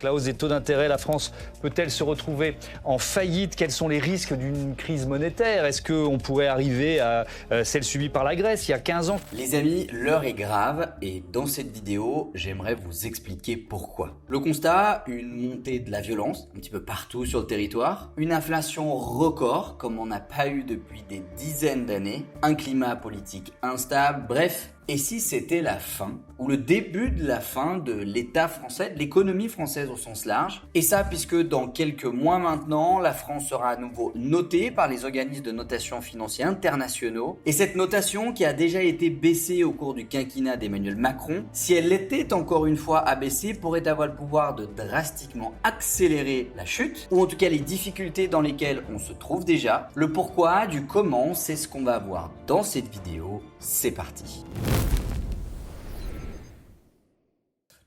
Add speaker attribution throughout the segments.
Speaker 1: La hausse des taux d'intérêt, la France peut-elle se retrouver en faillite? Quels sont les risques d'une crise monétaire? Est-ce qu'on pourrait arriver à celle subie par la Grèce il y a 15 ans?
Speaker 2: Les amis, l'heure est grave et dans cette vidéo, j'aimerais vous expliquer pourquoi. Le constat, une montée de la violence un petit peu partout sur le territoire, une inflation record comme on n'a pas eu depuis des dizaines d'années, un climat politique instable, bref. Et si c'était la fin, ou le début de la fin de l'État français, de l'économie française au sens large? Et ça, puisque dans quelques mois maintenant, la France sera à nouveau notée par les organismes de notation financière internationaux. Et cette notation, qui a déjà été baissée au cours du quinquennat d'Emmanuel Macron, si elle était encore une fois abaissée, pourrait avoir le pouvoir de drastiquement accélérer la chute, ou en tout cas les difficultés dans lesquelles on se trouve déjà. Le pourquoi, du comment, c'est ce qu'on va voir dans cette vidéo. C'est parti.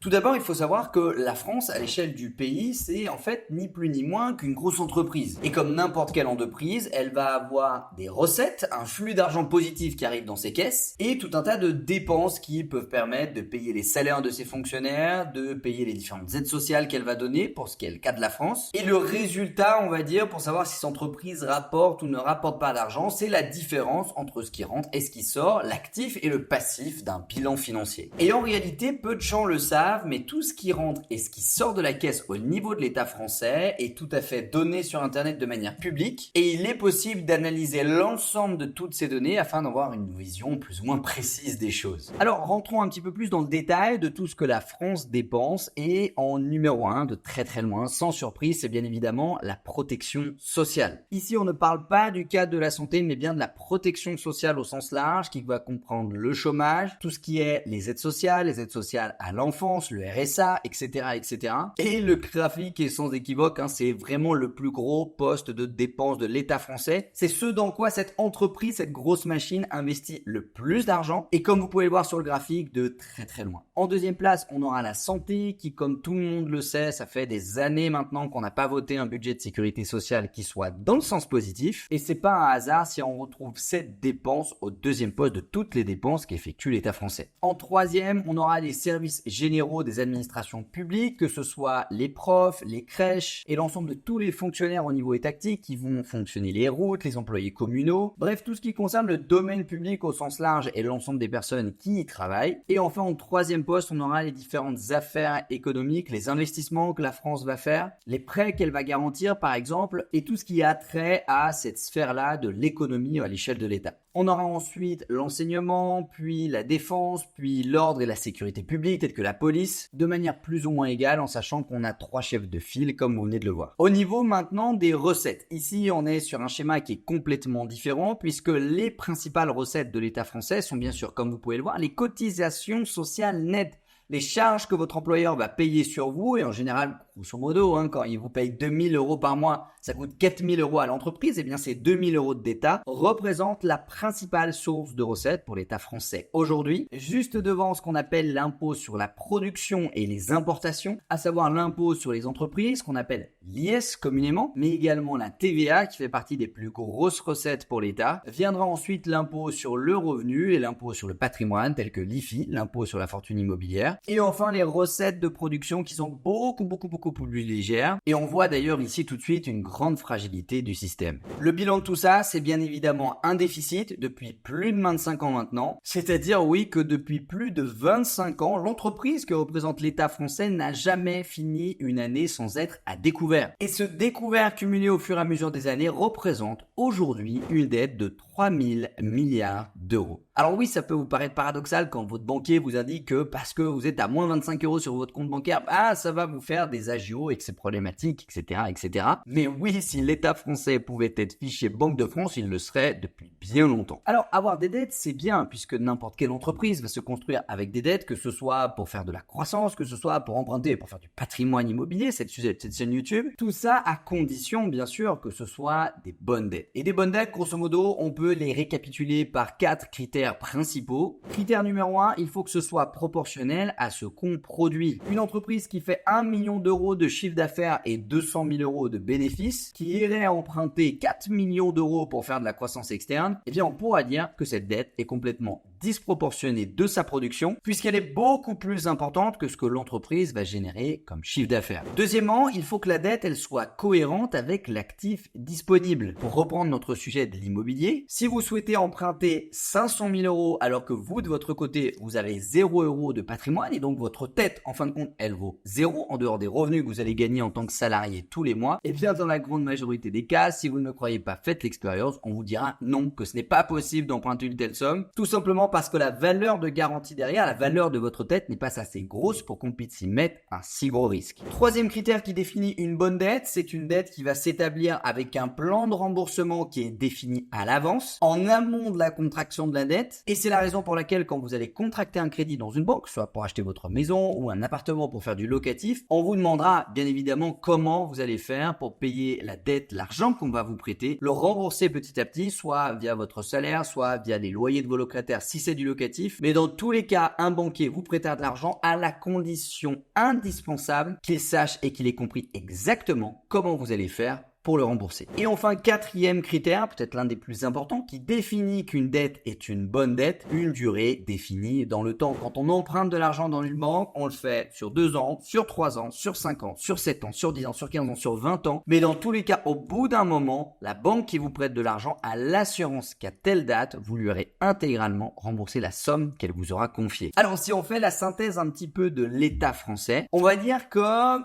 Speaker 2: Tout d'abord, il faut savoir que la France, à l'échelle du pays, c'est en fait ni plus ni moins qu'une grosse entreprise. Et comme n'importe quelle entreprise, elle va avoir des recettes, un flux d'argent positif qui arrive dans ses caisses, et tout un tas de dépenses qui peuvent permettre de payer les salaires de ses fonctionnaires, de payer les différentes aides sociales qu'elle va donner, pour ce qui est le cas de la France. Et le résultat, on va dire, pour savoir si cette entreprise rapporte ou ne rapporte pas d'argent, c'est la différence entre ce qui rentre et ce qui sort, l'actif et le passif d'un bilan financier. Et en réalité, peu de gens le savent, mais tout ce qui rentre et ce qui sort de la caisse au niveau de l'État français est tout à fait donné sur Internet de manière publique et il est possible d'analyser l'ensemble de toutes ces données afin d'avoir une vision plus ou moins précise des choses. Alors rentrons un petit peu plus dans le détail de tout ce que la France dépense et en numéro 1 de très loin, sans surprise, c'est bien évidemment la protection sociale. Ici on ne parle pas du cadre de la santé mais bien de la protection sociale au sens large qui va comprendre le chômage, tout ce qui est les aides sociales à l'enfance, le RSA, etc. Et le graphique est sans équivoque, c'est vraiment le plus gros poste de dépenses de l'État français. C'est ce dans quoi cette entreprise, cette grosse machine investit le plus d'argent et comme vous pouvez le voir sur le graphique, de très loin. En deuxième place, on aura la santé qui, comme tout le monde le sait, ça fait des années maintenant qu'on n'a pas voté un budget de sécurité sociale qui soit dans le sens positif et c'est pas un hasard si on retrouve cette dépense au deuxième poste de toutes les dépenses qu'effectue l'État français. En troisième, on aura les services généraux des administrations publiques, que ce soit les profs, les crèches et l'ensemble de tous les fonctionnaires au niveau étatique qui vont fonctionner les routes, les employés communaux, bref tout ce qui concerne le domaine public au sens large et l'ensemble des personnes qui y travaillent. Et enfin en troisième poste, on aura les différentes affaires économiques, les investissements que la France va faire, les prêts qu'elle va garantir par exemple et tout ce qui a trait à cette sphère-là de l'économie à l'échelle de l'État. On aura ensuite l'enseignement, puis la défense, puis l'ordre et la sécurité publique, tels que la police, de manière plus ou moins égale en sachant qu'on a 3 chefs de file comme vous venez de le voir. Au niveau maintenant des recettes, ici on est sur un schéma qui est complètement différent puisque les principales recettes de l'État français sont bien sûr, comme vous pouvez le voir, les cotisations sociales nettes. Les charges que votre employeur va payer sur vous, et en général, grosso modo, quand il vous paye 2000 € par mois, ça coûte 4000 € à l'entreprise, et bien ces 2000 € d'État représentent la principale source de recettes pour l'État français aujourd'hui, juste devant ce qu'on appelle l'impôt sur la production et les importations, à savoir l'impôt sur les entreprises, qu'on appelle l'IS communément, mais également la TVA qui fait partie des plus grosses recettes pour l'État. Viendra ensuite l'impôt sur le revenu et l'impôt sur le patrimoine, tel que l'IFI, l'impôt sur la fortune immobilière. Et enfin, les recettes de production qui sont beaucoup plus légères. Et on voit d'ailleurs ici tout de suite une grande fragilité du système. Le bilan de tout ça, c'est bien évidemment un déficit depuis plus de 25 ans maintenant. C'est-à-dire, oui, que depuis plus de 25 ans, l'entreprise que représente l'État français n'a jamais fini une année sans être à découvert. Et ce découvert cumulé au fur et à mesure des années représente aujourd'hui une dette de 3000 milliards d'euros. Alors oui, ça peut vous paraître paradoxal quand votre banquier vous indique que parce que vous êtes à moins 25 € sur votre compte bancaire, ça va vous faire des agios et que c'est problématique, etc. Mais oui, si l'État français pouvait être fiché Banque de France, il le serait depuis bien longtemps. Alors avoir des dettes, c'est bien puisque n'importe quelle entreprise va se construire avec des dettes, que ce soit pour faire de la croissance, que ce soit pour emprunter, pour faire du patrimoine immobilier, c'est le sujet de cette chaîne YouTube. Tout ça à condition, bien sûr, que ce soit des bonnes dettes. Et des bonnes dettes, grosso modo, on peut les récapituler par 4 critères principaux. Critère numéro 1, il faut que ce soit proportionnel à ce qu'on produit. Une entreprise qui fait 1 million d'euros de chiffre d'affaires et 200 000 € de bénéfices, qui irait emprunter 4 millions d'euros pour faire de la croissance externe, eh bien on pourra dire que cette dette est complètement disproportionnée de sa production, puisqu'elle est beaucoup plus importante que ce que l'entreprise va générer comme chiffre d'affaires. Deuxièmement, il faut que la dette, elle soit cohérente avec l'actif disponible. Pour reprendre notre sujet de l'immobilier, si vous souhaitez emprunter 500 000 euros alors que vous, de votre côté, vous avez 0 euros de patrimoine et donc votre dette, en fin de compte, elle vaut 0 en dehors des revenus que vous allez gagner en tant que salarié tous les mois, et bien dans la grande majorité des cas, si vous ne me croyez pas, faites l'expérience, on vous dira non, que ce n'est pas possible d'emprunter une telle somme, tout simplement parce que la valeur de garantie derrière, la valeur de votre dette n'est pas assez grosse pour qu'on puisse y mettre un si gros risque. Troisième critère qui définit une bonne dette, c'est une dette qui va s'établir avec un plan de remboursement qui est défini à l'avance, en amont de la contraction de la dette, et c'est la raison pour laquelle quand vous allez contracter un crédit dans une banque, soit pour acheter votre maison ou un appartement pour faire du locatif, on vous demandera bien évidemment comment vous allez faire pour payer la dette, l'argent qu'on va vous prêter, le rembourser petit à petit, soit via votre salaire, soit via les loyers de vos locataires si c'est du locatif. Mais dans tous les cas, un banquier vous prêtera de l'argent à la condition indispensable qu'il sache et qu'il ait compris exactement comment vous allez faire pour le rembourser. Et enfin, quatrième critère, peut-être l'un des plus importants, qui définit qu'une dette est une bonne dette, une durée définie dans le temps. Quand on emprunte de l'argent dans une banque, on le fait sur 2 ans, sur 3 ans, sur 5 ans, sur 7 ans, sur 10 ans, sur 15 ans, sur 20 ans. Mais dans tous les cas, au bout d'un moment, la banque qui vous prête de l'argent a l'assurance qu'à telle date, vous lui aurez intégralement remboursé la somme qu'elle vous aura confiée. Alors si on fait la synthèse un petit peu de l'État français, on va dire que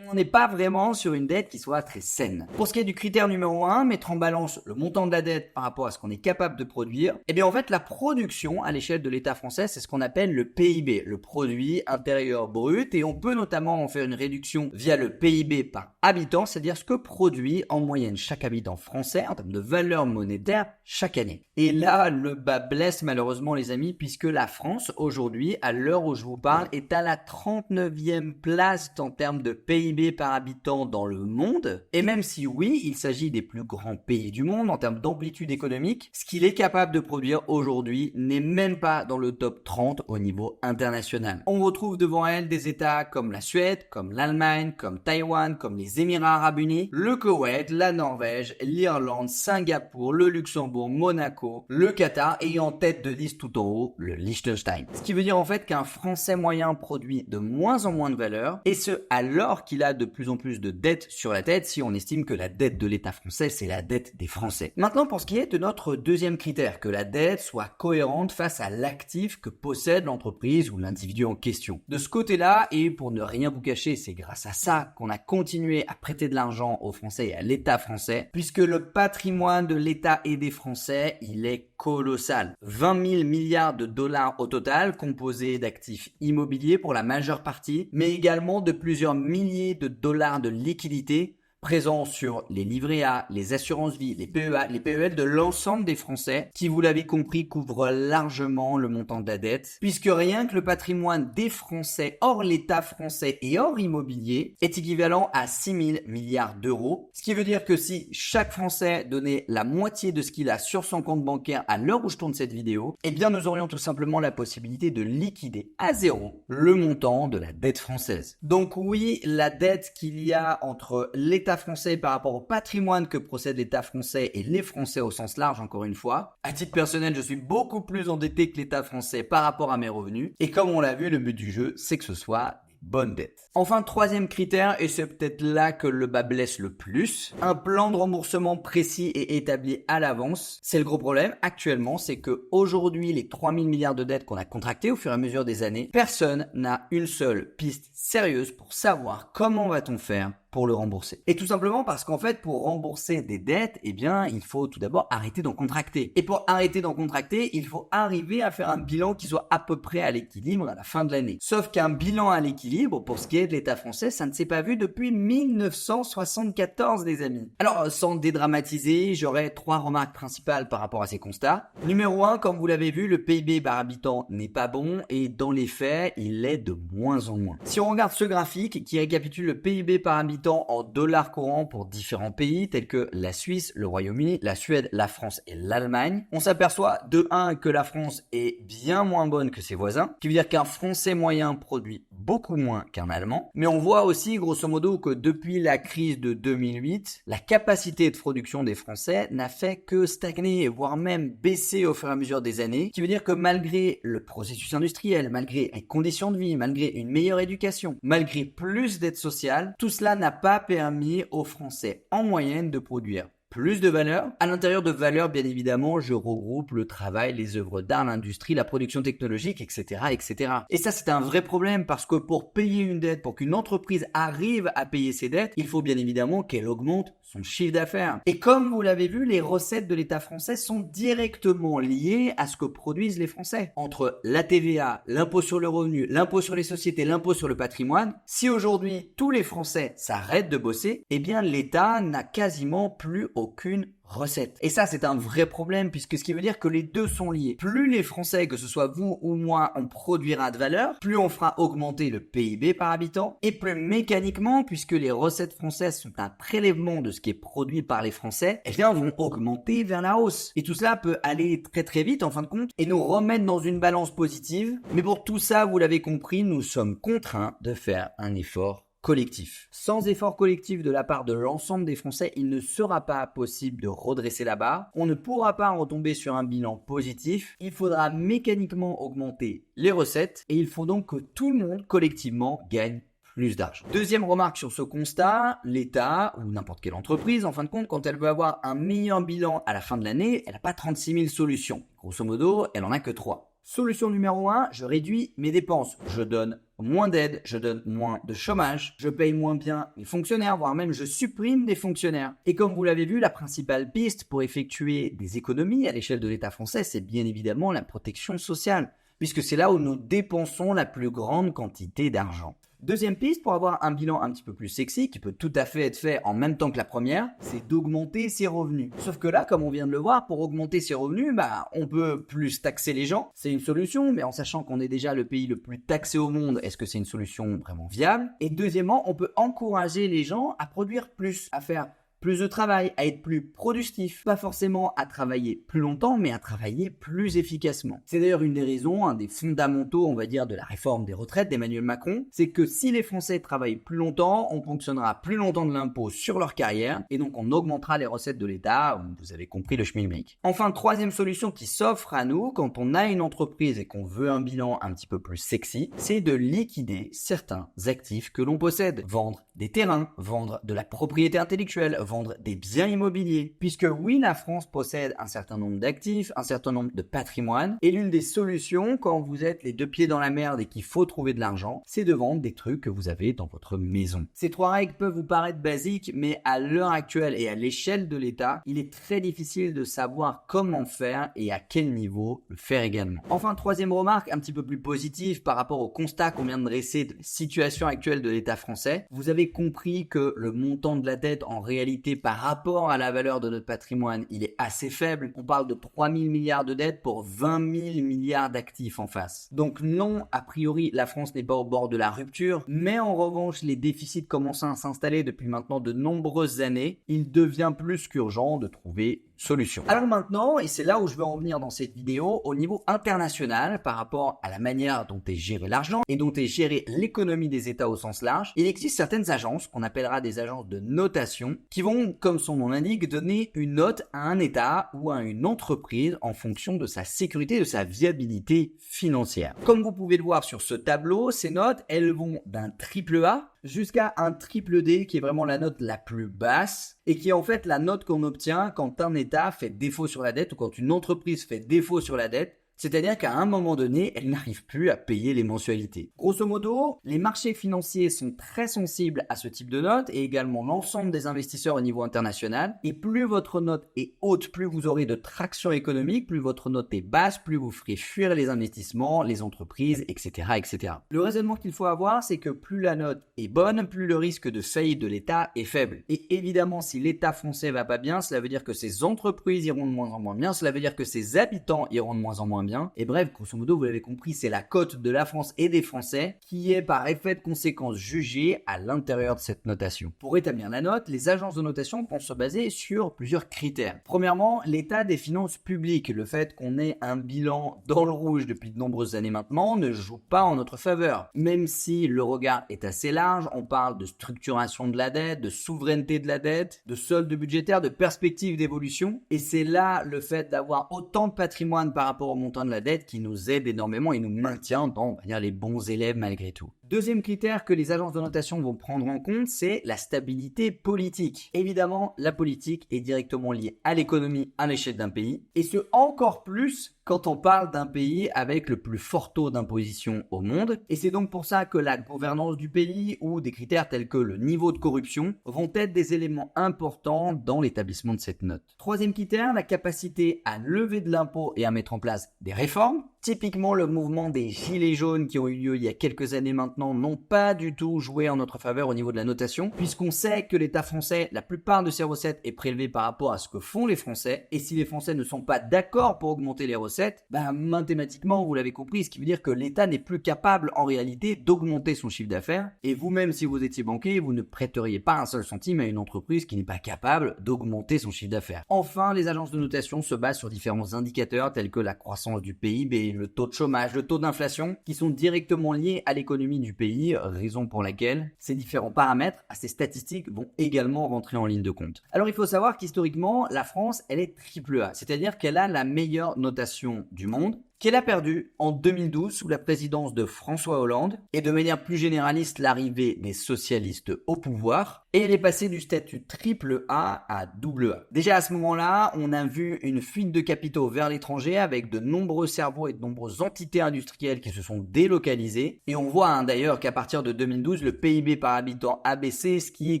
Speaker 2: on n'est pas vraiment sur une dette qui soit très saine. Pour ce qui est du critère numéro 1, mettre en balance le montant de la dette par rapport à ce qu'on est capable de produire, eh bien en fait la production à l'échelle de l'État français, c'est ce qu'on appelle le PIB, le produit intérieur brut, et on peut notamment en faire une réduction via le PIB par habitant, c'est-à-dire ce que produit en moyenne chaque habitant français en termes de valeur monétaire chaque année. Et là, le bas blesse malheureusement les amis, puisque la France aujourd'hui, à l'heure où je vous parle, est à la 39e place en termes de PIB par habitant dans le monde, et même si oui, il s'agit des plus grands pays du monde en termes d'amplitude économique, ce qu'il est capable de produire aujourd'hui n'est même pas dans le top 30 au niveau international. On retrouve devant elle des États comme la Suède, comme l'Allemagne, comme Taïwan, comme les Émirats Arabes Unis, le Koweït, la Norvège, l'Irlande, Singapour, le Luxembourg, Monaco, le Qatar et en tête de liste tout en haut, le Liechtenstein. Ce qui veut dire en fait qu'un Français moyen produit de moins en moins de valeur, et ce alors qu'il a de plus en plus de dettes sur la tête si on estime que la dette de l'État français, c'est la dette des Français. Maintenant, pour ce qui est de notre deuxième critère, que la dette soit cohérente face à l'actif que possède l'entreprise ou l'individu en question. De ce côté-là, et pour ne rien vous cacher, c'est grâce à ça qu'on a continué à prêter de l'argent aux Français et à l'État français, puisque le patrimoine de l'État et des Français, il est colossal. 20 000 milliards de dollars au total, composés d'actifs immobiliers pour la majeure partie, mais également de plusieurs milliers de dollars de liquidités présents sur les livrets A, les assurances vie, les PEA, les PEL de l'ensemble des Français qui, vous l'avez compris, couvrent largement le montant de la dette, puisque rien que le patrimoine des Français hors l'État français et hors immobilier est équivalent à 6 000 milliards d'euros, ce qui veut dire que si chaque Français donnait la moitié de ce qu'il a sur son compte bancaire à l'heure où je tourne cette vidéo, eh bien nous aurions tout simplement la possibilité de liquider à zéro le montant de la dette française. Donc oui, la dette qu'il y a entre l'État français par rapport au patrimoine que possède l'État français et les Français au sens large, encore une fois. À titre personnel, je suis beaucoup plus endetté que l'État français par rapport à mes revenus. Et comme on l'a vu, le but du jeu, c'est que ce soit des bonnes dettes. Enfin, troisième critère, et c'est peut-être là que le bas blesse le plus, un plan de remboursement précis et établi à l'avance. C'est le gros problème actuellement, c'est que aujourd'hui, les 3 000 milliards de dettes qu'on a contractées au fur et à mesure des années, personne n'a une seule piste sérieuse pour savoir comment va-t-on faire pour le rembourser. Et tout simplement parce qu'en fait, pour rembourser des dettes, eh bien, il faut tout d'abord arrêter d'en contracter. Et pour arrêter d'en contracter, il faut arriver à faire un bilan qui soit à peu près à l'équilibre à la fin de l'année. Sauf qu'un bilan à l'équilibre, pour ce qui est de l'État français, ça ne s'est pas vu depuis 1974, les amis. Alors, sans dédramatiser, j'aurais 3 remarques principales par rapport à ces constats. Numéro 1, comme vous l'avez vu, le PIB par habitant n'est pas bon et dans les faits, il l'est de moins en moins. Si on regarde ce graphique qui récapitule le PIB par habitant en dollars courants pour différents pays tels que la Suisse, le Royaume-Uni, la Suède, la France et l'Allemagne, on s'aperçoit de 1 que la France est bien moins bonne que ses voisins, ce qui veut dire qu'un Français moyen produit beaucoup moins qu'un Allemand. Mais on voit aussi, grosso modo, que depuis la crise de 2008, la capacité de production des Français n'a fait que stagner, voire même baisser au fur et à mesure des années. Ce qui veut dire que malgré le processus industriel, malgré les conditions de vie, malgré une meilleure éducation, malgré plus d'aide sociale, tout cela n'a pas permis aux Français, en moyenne, de produire plus de valeur. À l'intérieur de valeur, bien évidemment, je regroupe le travail, les œuvres d'art, l'industrie, la production technologique, etc., etc. Et ça, c'est un vrai problème parce que pour payer une dette, pour qu'une entreprise arrive à payer ses dettes, il faut bien évidemment qu'elle augmente son chiffre d'affaires. Et comme vous l'avez vu, les recettes de l'État français sont directement liées à ce que produisent les Français. Entre la TVA, l'impôt sur le revenu, l'impôt sur les sociétés, l'impôt sur le patrimoine, si aujourd'hui tous les Français s'arrêtent de bosser, eh bien l'État n'a quasiment plus aucune recette. Et ça, c'est un vrai problème puisque ce qui veut dire que les deux sont liés. Plus les Français, que ce soit vous ou moi, on produira de valeur, plus on fera augmenter le PIB par habitant et plus mécaniquement, puisque les recettes françaises sont un prélèvement de ce qui est produit par les Français, eh bien, vont augmenter vers la hausse. Et tout cela peut aller très très vite en fin de compte et nous remettre dans une balance positive. Mais pour tout ça, vous l'avez compris, nous sommes contraints de faire un effort collectif. Sans effort collectif de la part de l'ensemble des Français, il ne sera pas possible de redresser la barre. On ne pourra pas retomber sur un bilan positif. Il faudra mécaniquement augmenter les recettes et il faut donc que tout le monde collectivement gagne plus d'argent. Deuxième remarque sur ce constat, l'État ou n'importe quelle entreprise, en fin de compte, quand elle veut avoir un meilleur bilan à la fin de l'année, elle n'a pas 36 000 solutions. Grosso modo, elle en a que 3. Solution numéro 1, je réduis mes dépenses. Je donne moins d'aide, je donne moins de chômage, je paye moins bien mes fonctionnaires, voire même je supprime des fonctionnaires. Et comme vous l'avez vu, la principale piste pour effectuer des économies à l'échelle de l'État français, c'est bien évidemment la protection sociale, puisque c'est là où nous dépensons la plus grande quantité d'argent. Deuxième piste, pour avoir un bilan un petit peu plus sexy, qui peut tout à fait être fait en même temps que la première, c'est d'augmenter ses revenus. Sauf que là, comme on vient de le voir, pour augmenter ses revenus, on peut plus taxer les gens. C'est une solution, mais en sachant qu'on est déjà le pays le plus taxé au monde, est-ce que c'est une solution vraiment viable? Et deuxièmement, on peut encourager les gens à produire plus, à faire plus de travail, à être plus productif, pas forcément à travailler plus longtemps, mais à travailler plus efficacement. C'est d'ailleurs une des raisons, un des fondamentaux, on va dire, de la réforme des retraites d'Emmanuel Macron, c'est que si les Français travaillent plus longtemps, on ponctionnera plus longtemps de l'impôt sur leur carrière, et donc on augmentera les recettes de l'État, vous avez compris le schmilblick. Enfin, troisième solution qui s'offre à nous, quand on a une entreprise et qu'on veut un bilan un petit peu plus sexy, c'est de liquider certains actifs que l'on possède. Vendre des terrains, vendre de la propriété intellectuelle, vendre des biens immobiliers. Puisque oui, la France possède un certain nombre d'actifs, un certain nombre de patrimoine, et l'une des solutions quand vous êtes les deux pieds dans la merde et qu'il faut trouver de l'argent, c'est de vendre des trucs que vous avez dans votre maison. Ces trois règles peuvent vous paraître basiques, mais à l'heure actuelle et à l'échelle de l'État, il est très difficile de savoir comment faire et à quel niveau le faire également. Enfin, troisième remarque, un petit peu plus positive par rapport au constat qu'on vient de dresser de la situation actuelle de l'État français. Vous avez compris que le montant de la dette en réalité par rapport à la valeur de notre patrimoine, il est assez faible. On parle de 3 000 milliards de dettes pour 20 000 milliards d'actifs en face. Donc non, a priori, la France n'est pas au bord de la rupture, mais en revanche, les déficits commencent à s'installer depuis maintenant de nombreuses années. Il devient plus qu'urgent de trouver solution. Alors maintenant, et c'est là où je veux en venir dans cette vidéo, au niveau international, par rapport à la manière dont est géré l'argent et dont est gérée l'économie des États au sens large, il existe certaines agences qu'on appellera des agences de notation qui vont, comme son nom l'indique, donner une note à un État ou à une entreprise en fonction de sa sécurité, de sa viabilité financière. Comme vous pouvez le voir sur ce tableau, ces notes, elles vont d'un triple A jusqu'à un triple D qui est vraiment la note la plus basse et qui est en fait la note qu'on obtient quand un État fait défaut sur la dette ou quand une entreprise fait défaut sur la dette. C'est-à-dire qu'à un moment donné, elle n'arrive plus à payer les mensualités. Grosso modo, les marchés financiers sont très sensibles à ce type de note et également l'ensemble des investisseurs au niveau international. Et plus votre note est haute, plus vous aurez de traction économique, plus votre note est basse, plus vous ferez fuir les investissements, les entreprises, etc., etc. Le raisonnement qu'il faut avoir, c'est que plus la note est bonne, plus le risque de faillite de l'État est faible. Et évidemment, si l'État français va pas bien, cela veut dire que ses entreprises iront de moins en moins bien, cela veut dire que ses habitants iront de moins en moins moins bien. Et bref, grosso modo, vous l'avez compris, c'est la cote de la France et des Français qui est par effet de conséquence jugée à l'intérieur de cette notation. Pour établir la note, les agences de notation vont se baser sur plusieurs critères. Premièrement, l'état des finances publiques. Le fait qu'on ait un bilan dans le rouge depuis de nombreuses années maintenant ne joue pas en notre faveur. Même si le regard est assez large, on parle de structuration de la dette, de souveraineté de la dette, de solde budgétaire, de perspective d'évolution. Et c'est là le fait d'avoir autant de patrimoine par rapport au montant de la dette qui nous aide énormément et nous maintient dans, on va dire, les bons élèves malgré tout. Deuxième critère que les agences de notation vont prendre en compte, c'est la stabilité politique. Évidemment, la politique est directement liée à l'économie à l'échelle d'un pays, et ce encore plus quand on parle d'un pays avec le plus fort taux d'imposition au monde. Et c'est donc pour ça que la gouvernance du pays ou des critères tels que le niveau de corruption vont être des éléments importants dans l'établissement de cette note. Troisième critère, la capacité à lever de l'impôt et à mettre en place des réformes. Typiquement, le mouvement des Gilets jaunes qui ont eu lieu il y a quelques années maintenant n'ont pas du tout joué en notre faveur au niveau de la notation, puisqu'on sait que l'État français, la plupart de ses recettes est prélevée par rapport à ce que font les Français, et si les Français ne sont pas d'accord pour augmenter les recettes, mathématiquement, vous l'avez compris, ce qui veut dire que l'État n'est plus capable en réalité d'augmenter son chiffre d'affaires, et vous-même, si vous étiez banquier, vous ne prêteriez pas un seul centime à une entreprise qui n'est pas capable d'augmenter son chiffre d'affaires. Enfin, les agences de notation se basent sur différents indicateurs tels que la croissance du PIB, le taux de chômage, le taux d'inflation, qui sont directement liés à l'économie du pays, raison pour laquelle ces différents paramètres, ces statistiques vont également rentrer en ligne de compte. Alors il faut savoir qu'historiquement, la France, elle est AAA, c'est-à-dire qu'elle a la meilleure notation du monde, qu'elle a perdu en 2012 sous la présidence de François Hollande et de manière plus généraliste l'arrivée des socialistes au pouvoir, et elle est passée du statut AAA à AA. Déjà à ce moment-là, on a vu une fuite de capitaux vers l'étranger avec de nombreux cerveaux et de nombreuses entités industrielles qui se sont délocalisées, et on voit d'ailleurs qu'à partir de 2012, le PIB par habitant a baissé, ce qui,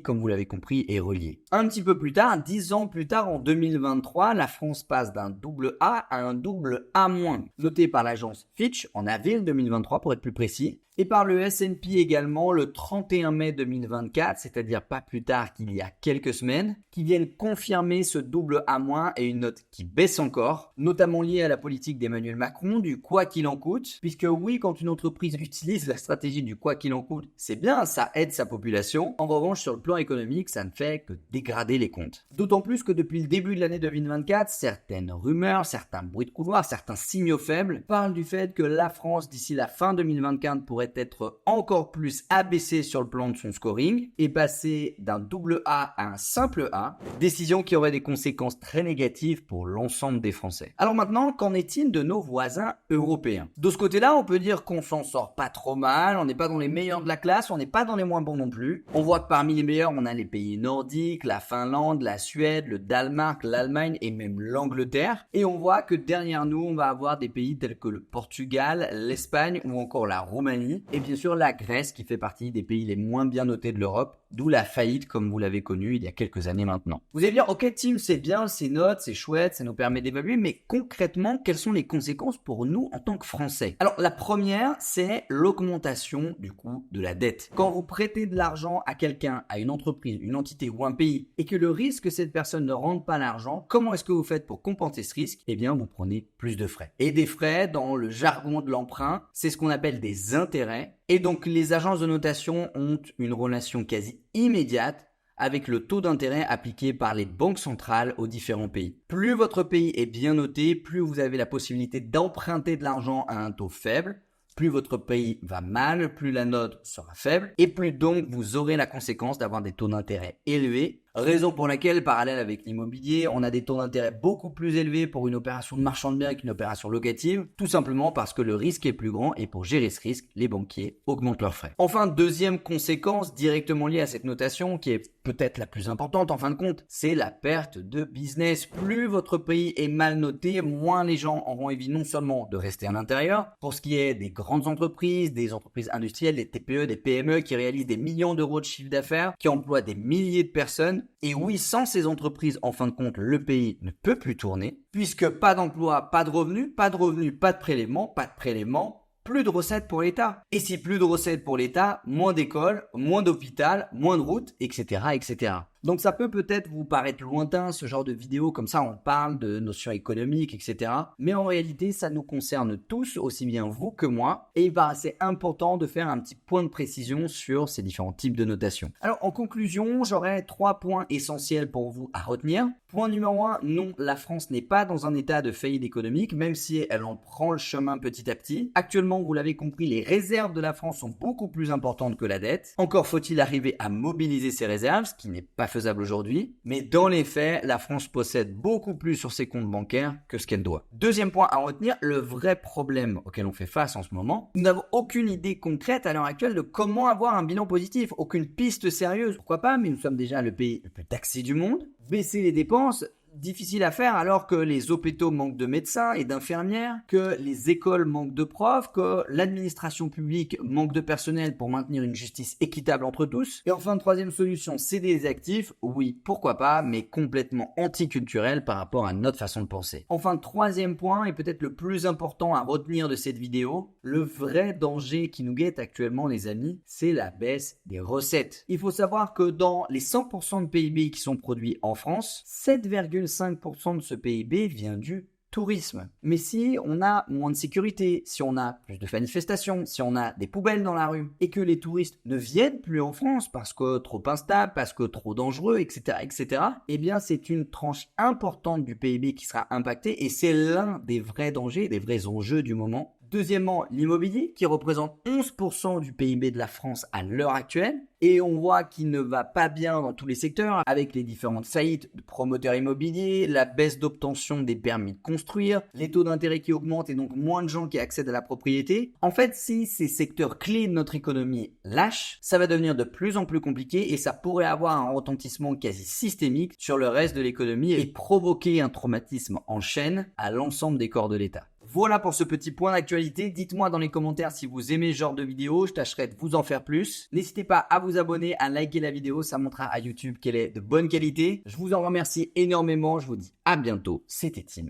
Speaker 2: comme vous l'avez compris, est relié. Un petit peu plus tard, 10 ans plus tard, en 2023, la France passe d'un AA à un AA-, noté par l'agence Fitch en avril 2023 pour être plus précis, et par le S&P également le 31 mai 2024, c'est-à-dire pas plus tard qu'il y a quelques semaines, qui viennent confirmer ce AA- et une note qui baisse encore, notamment liée à la politique d'Emmanuel Macron du quoi qu'il en coûte, puisque oui, quand une entreprise utilise la stratégie du quoi qu'il en coûte, c'est bien, ça aide sa population. En revanche, sur le plan économique, ça ne fait que dégrader les comptes. D'autant plus que depuis le début de l'année 2024, certaines rumeurs, certains bruits de couloir, certains signaux faibles parlent du fait que la France, d'ici la fin 2024, pourrait être encore plus abaissé sur le plan de son scoring et passer d'un AA à un simple A, décision qui aurait des conséquences très négatives pour l'ensemble des Français. Alors maintenant, qu'en est-il de nos voisins européens? De ce côté-là, on peut dire qu'on s'en sort pas trop mal, on n'est pas dans les meilleurs de la classe, on n'est pas dans les moins bons non plus. On voit que parmi les meilleurs, on a les pays nordiques, la Finlande, la Suède, le Danemark, l'Allemagne et même l'Angleterre. Et on voit que derrière nous, on va avoir des pays tels que le Portugal, l'Espagne ou encore la Roumanie. Et bien sûr la Grèce qui fait partie des pays les moins bien notés de l'Europe, d'où la faillite comme vous l'avez connu il y a quelques années maintenant. Vous allez dire, ok Tim, c'est bien, ces notes, c'est chouette, ça nous permet d'évaluer, mais concrètement, quelles sont les conséquences pour nous en tant que Français? Alors la première, c'est l'augmentation du coût de la dette. Quand vous prêtez de l'argent à quelqu'un, à une entreprise, une entité ou un pays, et que le risque que cette personne ne rende pas l'argent, comment est-ce que vous faites pour compenser ce risque? Eh bien, vous prenez plus de frais. Et des frais, dans le jargon de l'emprunt, c'est ce qu'on appelle des intérêts. Et donc les agences de notation ont une relation quasi immédiate avec le taux d'intérêt appliqué par les banques centrales aux différents pays. Plus votre pays est bien noté, plus vous avez la possibilité d'emprunter de l'argent à un taux faible. Plus votre pays va mal, plus la note sera faible, et plus donc vous aurez la conséquence d'avoir des taux d'intérêt élevés. Raison pour laquelle, parallèle avec l'immobilier, on a des taux d'intérêt beaucoup plus élevés pour une opération de marchand de biens qu'une opération locative, tout simplement parce que le risque est plus grand et pour gérer ce risque, les banquiers augmentent leurs frais. Enfin, deuxième conséquence directement liée à cette notation, qui est peut-être la plus importante en fin de compte, c'est la perte de business. Plus votre pays est mal noté, moins les gens auront envie non seulement de rester à l'intérieur, pour ce qui est des grandes entreprises, des entreprises industrielles, des TPE, des PME qui réalisent des millions d'euros de chiffre d'affaires, qui emploient des milliers de personnes. Et oui, sans ces entreprises, en fin de compte, le pays ne peut plus tourner, puisque pas d'emploi, pas de revenus, pas de prélèvements, plus de recettes pour l'État. Et si plus de recettes pour l'État, moins d'écoles, moins d'hôpitaux, moins de routes, etc., etc. Donc ça peut peut-être vous paraître lointain, ce genre de vidéo, comme ça on parle de notions économiques, etc. Mais en réalité, ça nous concerne tous, aussi bien vous que moi, et il paraissait important de faire un petit point de précision sur ces différents types de notation. Alors en conclusion, j'aurais 3 points essentiels pour vous à retenir. Point numéro 1, non, la France n'est pas dans un état de faillite économique, même si elle en prend le chemin petit à petit. Actuellement, vous l'avez compris, les réserves de la France sont beaucoup plus importantes que la dette. Encore faut-il arriver à mobiliser ces réserves, ce qui n'est pas faisable aujourd'hui. Mais dans les faits, la France possède beaucoup plus sur ses comptes bancaires que ce qu'elle doit. Deuxième point à retenir, le vrai problème auquel on fait face en ce moment. Nous n'avons aucune idée concrète à l'heure actuelle de comment avoir un bilan positif, aucune piste sérieuse. Pourquoi pas, mais nous sommes déjà le pays le plus taxé du monde. Baisser les dépenses, difficile à faire alors que les hôpitaux manquent de médecins et d'infirmières, que les écoles manquent de profs, que l'administration publique manque de personnel pour maintenir une justice équitable entre tous. Et enfin, troisième solution, céder les actifs, oui, pourquoi pas, mais complètement anticulturel par rapport à notre façon de penser. Enfin, troisième point, et peut-être le plus important à retenir de cette vidéo, le vrai danger qui nous guette actuellement, les amis, c'est la baisse des recettes. Il faut savoir que dans les 100% de PIB qui sont produits en France, 7,5% de ce PIB vient du tourisme. Mais si on a moins de sécurité, si on a plus de manifestations, si on a des poubelles dans la rue et que les touristes ne viennent plus en France parce que trop instable, parce que trop dangereux, etc., eh bien c'est une tranche importante du PIB qui sera impactée et c'est l'un des vrais dangers, des vrais enjeux du moment. Deuxièmement, l'immobilier qui représente 11% du PIB de la France à l'heure actuelle. Et on voit qu'il ne va pas bien dans tous les secteurs avec les différentes faillites de promoteurs immobiliers, la baisse d'obtention des permis de construire, les taux d'intérêt qui augmentent et donc moins de gens qui accèdent à la propriété. En fait, si ces secteurs clés de notre économie lâchent, ça va devenir de plus en plus compliqué et ça pourrait avoir un retentissement quasi systémique sur le reste de l'économie et provoquer un traumatisme en chaîne à l'ensemble des corps de l'État. Voilà pour ce petit point d'actualité. Dites-moi dans les commentaires si vous aimez ce genre de vidéo. Je tâcherai de vous en faire plus. N'hésitez pas à vous abonner, à liker la vidéo. Ça montrera à YouTube qu'elle est de bonne qualité. Je vous en remercie énormément. Je vous dis à bientôt. C'était Tim.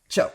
Speaker 2: Ciao.